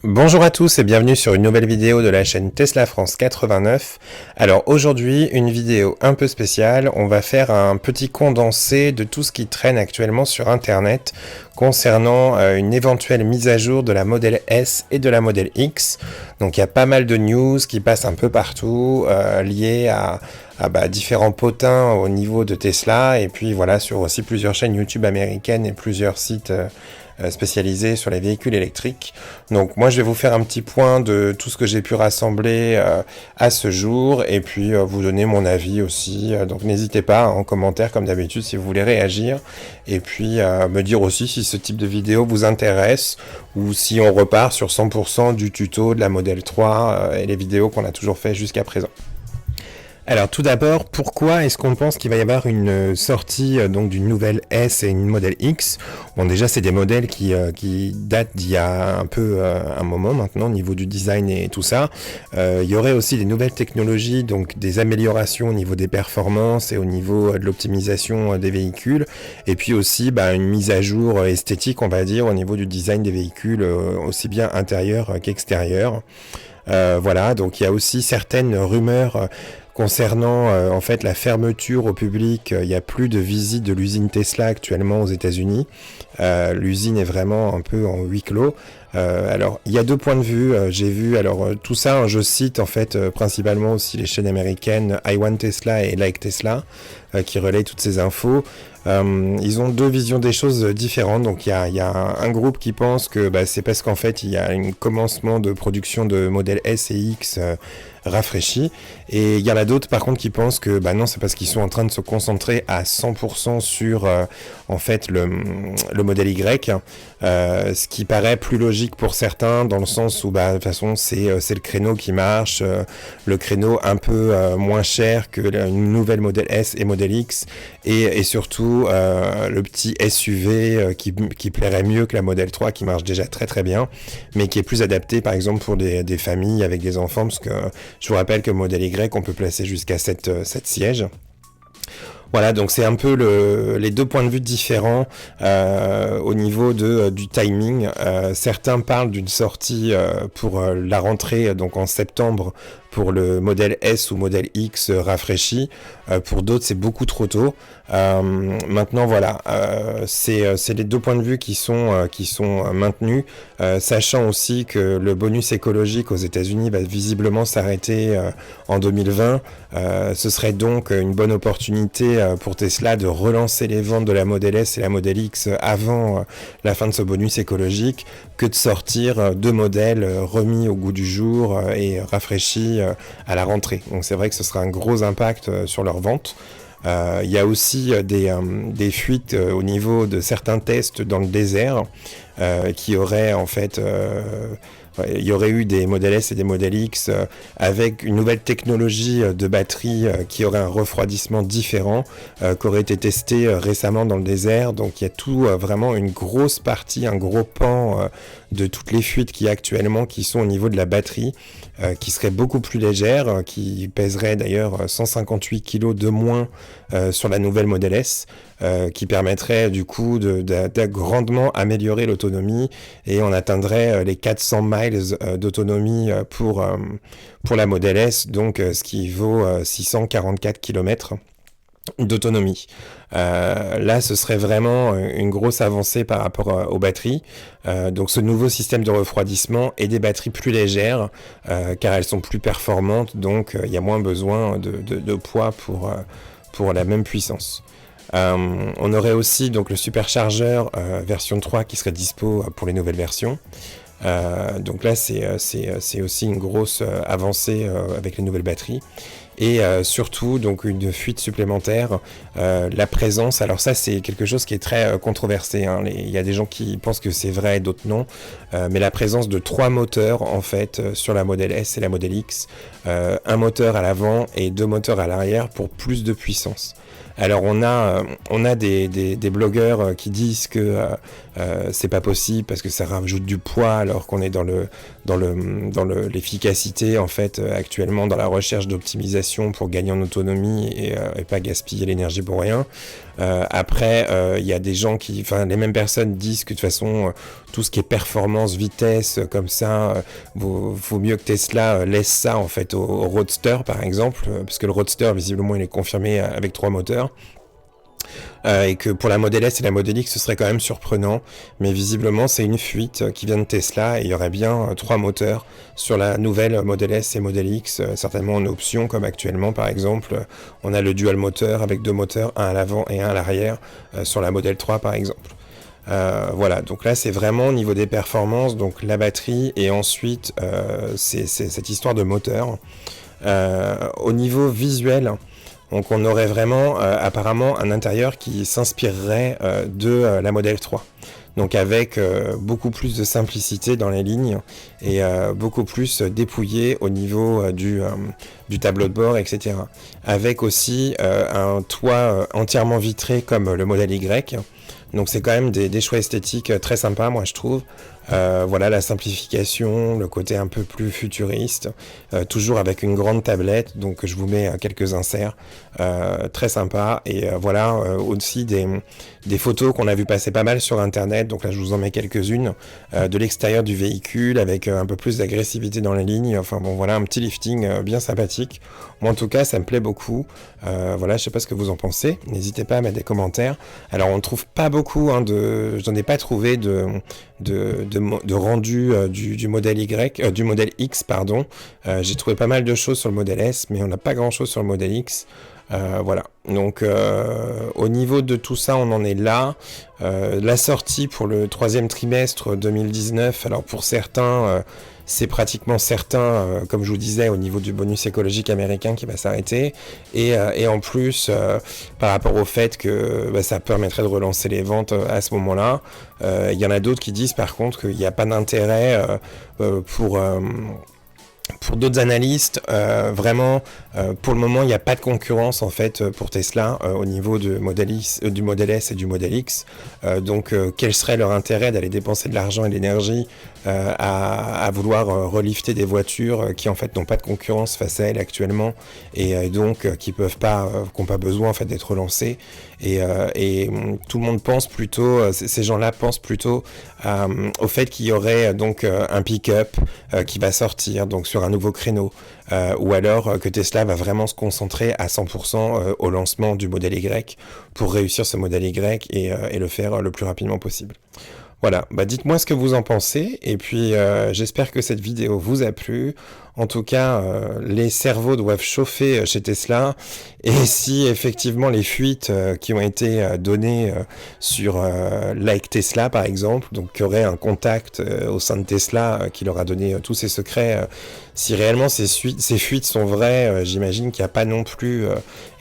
Bonjour à tous et bienvenue sur une nouvelle vidéo de la chaîne Tesla France 89. Alors aujourd'hui, une vidéo un peu spéciale. On va faire un petit condensé de tout ce qui traîne actuellement sur Internet concernant une éventuelle mise à jour de la Model S et de la Model X. Donc il y a pas mal de news qui passent un peu partout liées à différents potins au niveau de Tesla et puis voilà sur aussi plusieurs chaînes YouTube américaines et plusieurs sites spécialisés sur les véhicules électriques. Donc moi je vais vous faire un petit point de tout ce que j'ai pu rassembler à ce jour et puis vous donner mon avis aussi. Donc n'hésitez pas en commentaire comme d'habitude si vous voulez réagir et puis me dire aussi si ce type de vidéo vous intéresse ou si on repart sur 100% du tuto de la Model 3 et les vidéos qu'on a toujours fait jusqu'à présent. Alors tout d'abord, pourquoi est-ce qu'on pense qu'il va y avoir une sortie donc d'une nouvelle S et une Model X? Bon déjà c'est des modèles qui datent d'il y a un peu un moment maintenant au niveau du design et tout ça. Il y aurait aussi des nouvelles technologies, donc des améliorations au niveau des performances et au niveau de l'optimisation des véhicules. Et puis aussi une mise à jour esthétique on va dire au niveau du design des véhicules aussi bien intérieur qu'extérieur. Voilà, donc il y a aussi certaines rumeurs concernant en fait la fermeture au public. Il n'y a plus de visite de l'usine Tesla actuellement aux États-Unis. L'usine est vraiment un peu en huis clos. Alors il y a deux points de vue. J'ai vu tout ça, je cite en fait principalement aussi les chaînes américaines I Want Tesla et Like Tesla qui relayent toutes ces infos. Ils ont deux visions des choses différentes. Donc il y a un groupe qui pense que c'est parce qu'en fait il y a un commencement de production de modèles S et X rafraîchi, et il y en a d'autres par contre qui pensent que non, c'est parce qu'ils sont en train de se concentrer à 100% sur en fait le modèle Y, ce qui paraît plus logique pour certains dans le sens où de toute façon c'est le créneau qui marche, le créneau un peu moins cher que une nouvelle modèle S et modèle X, et surtout le petit SUV qui plairait mieux que la modèle 3 qui marche déjà très très bien, mais qui est plus adapté par exemple pour des familles avec des enfants, parce que je vous rappelle que le modèle Y on peut placer jusqu'à 7 sièges. Voilà, donc c'est un peu les deux points de vue différents au niveau du timing. Certains parlent d'une sortie pour la rentrée, donc en septembre, pour le modèle S ou modèle X rafraîchi. Pour d'autres, c'est beaucoup trop tôt. Maintenant, voilà, c'est les deux points de vue qui sont maintenus, sachant aussi que le bonus écologique aux États-Unis va visiblement s'arrêter en 2020. Ce serait donc une bonne opportunité pour Tesla de relancer les ventes de la Model S et la Model X avant la fin de ce bonus écologique, que de sortir deux modèles remis au goût du jour et rafraîchis à la rentrée. Donc c'est vrai que ce sera un gros impact sur leurs ventes. Il y a aussi des fuites au niveau de certains tests dans le désert qui auraient en fait il y aurait eu des modèles S et des modèles X avec une nouvelle technologie de batterie qui aurait un refroidissement différent, qui aurait été testé récemment dans le désert. Donc il y a tout vraiment une grosse partie, un gros pan de toutes les fuites qui actuellement qui sont au niveau de la batterie, qui serait beaucoup plus légère, qui pèserait d'ailleurs 158 kg de moins sur la nouvelle Model S, qui permettrait du coup de grandement améliorer l'autonomie, et on atteindrait les 400 miles d'autonomie pour la Model S, donc ce qui vaut 644 km d'autonomie. Là ce serait vraiment une grosse avancée par rapport aux batteries, donc ce nouveau système de refroidissement et des batteries plus légères car elles sont plus performantes, donc il y a moins besoin de poids pour la même puissance. On aurait aussi donc le superchargeur version 3 qui serait dispo pour les nouvelles versions. Donc là c'est aussi une grosse avancée avec les nouvelles batteries, et surtout donc une fuite supplémentaire, la présence, alors ça c'est quelque chose qui est très controversé, hein. Il y a des gens qui pensent que c'est vrai et d'autres non, mais la présence de 3 moteurs en fait sur la Model S et la Model X, un moteur à l'avant et 2 moteurs à l'arrière pour plus de puissance. Alors on a des blogueurs qui disent que c'est pas possible parce que ça rajoute du poids alors qu'on est dans l'efficacité en fait actuellement dans la recherche d'optimisation pour gagner en autonomie et pas gaspiller l'énergie pour rien. Après, il y a des gens les mêmes personnes disent que de toute façon, tout ce qui est performance, vitesse, comme ça, vaut mieux que Tesla laisse ça en fait au Roadster par exemple, parce que le Roadster visiblement il est confirmé avec 3 moteurs. Et que pour la Model S et la Model X ce serait quand même surprenant, mais visiblement c'est une fuite qui vient de Tesla et il y aurait bien 3 moteurs sur la nouvelle Model S et Model X, certainement en option comme actuellement par exemple on a le dual moteur avec 2 moteurs, un à l'avant et un à l'arrière sur la Model 3 par exemple. Voilà, donc là c'est vraiment au niveau des performances, donc la batterie et ensuite c'est cette histoire de moteur. Au niveau visuel, donc on aurait vraiment apparemment un intérieur qui s'inspirerait de la Model 3. Donc avec beaucoup plus de simplicité dans les lignes et beaucoup plus dépouillé au niveau du tableau de bord, etc. Avec aussi un toit entièrement vitré comme le Model Y. Donc c'est quand même des choix esthétiques très sympas, moi je trouve. Voilà, la simplification, le côté un peu plus futuriste, toujours avec une grande tablette, donc je vous mets quelques inserts, très sympa. Et voilà, aussi des photos qu'on a vu passer pas mal sur internet, donc là je vous en mets quelques-unes, de l'extérieur du véhicule, avec un peu plus d'agressivité dans les lignes, enfin bon voilà, un petit lifting bien sympathique. Moi en tout cas ça me plaît beaucoup. Voilà, je sais pas ce que vous en pensez, n'hésitez pas à mettre des commentaires. Alors on ne trouve pas beaucoup, j'en ai pas trouvé de rendu du modèle Y, du modèle X, pardon. J'ai trouvé pas mal de choses sur le modèle S, mais on n'a pas grand chose sur le modèle X. Voilà, donc au niveau de tout ça on en est là. La sortie pour le 3e trimestre 2019, alors pour certains c'est pratiquement certain, comme je vous disais, au niveau du bonus écologique américain qui va s'arrêter, et en plus par rapport au fait que ça permettrait de relancer les ventes à ce moment-là. Il y en a d'autres qui disent par contre qu'il n'y a pas d'intérêt pour d'autres analystes, vraiment, pour le moment, il n'y a pas de concurrence en fait pour Tesla au niveau du Model S et du Model X. Donc, quel serait leur intérêt d'aller dépenser de l'argent et de l'énergie à vouloir relifter des voitures qui en fait n'ont pas de concurrence face à elles actuellement et donc qui n'ont pas besoin en fait d'être relancées. Et tout le monde pense plutôt, ces gens-là pensent plutôt au fait qu'il y aurait donc un pick-up qui va sortir donc sur un nouveau créneau, ou alors que Tesla va vraiment se concentrer à 100% au lancement du modèle Y pour réussir ce modèle Y et le faire le plus rapidement possible. Voilà, dites-moi ce que vous en pensez, et puis j'espère que cette vidéo vous a plu. En tout cas, les cerveaux doivent chauffer chez Tesla, et si effectivement les fuites qui ont été données sur Like Tesla par exemple, donc qu'il y aurait un contact au sein de Tesla qui leur a donné tous ses secrets, si réellement ces fuites sont vraies, j'imagine qu'il n'y a pas non plus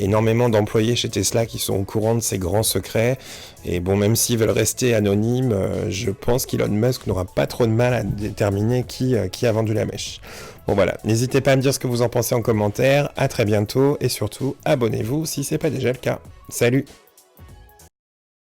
énormément d'employés chez Tesla qui sont au courant de ces grands secrets. Et bon, même s'ils veulent rester anonymes, je pense qu'Elon Musk n'aura pas trop de mal à déterminer qui a vendu la mèche. Bon voilà, n'hésitez pas à me dire ce que vous en pensez en commentaire, à très bientôt, et surtout, abonnez-vous si c'est pas déjà le cas. Salut!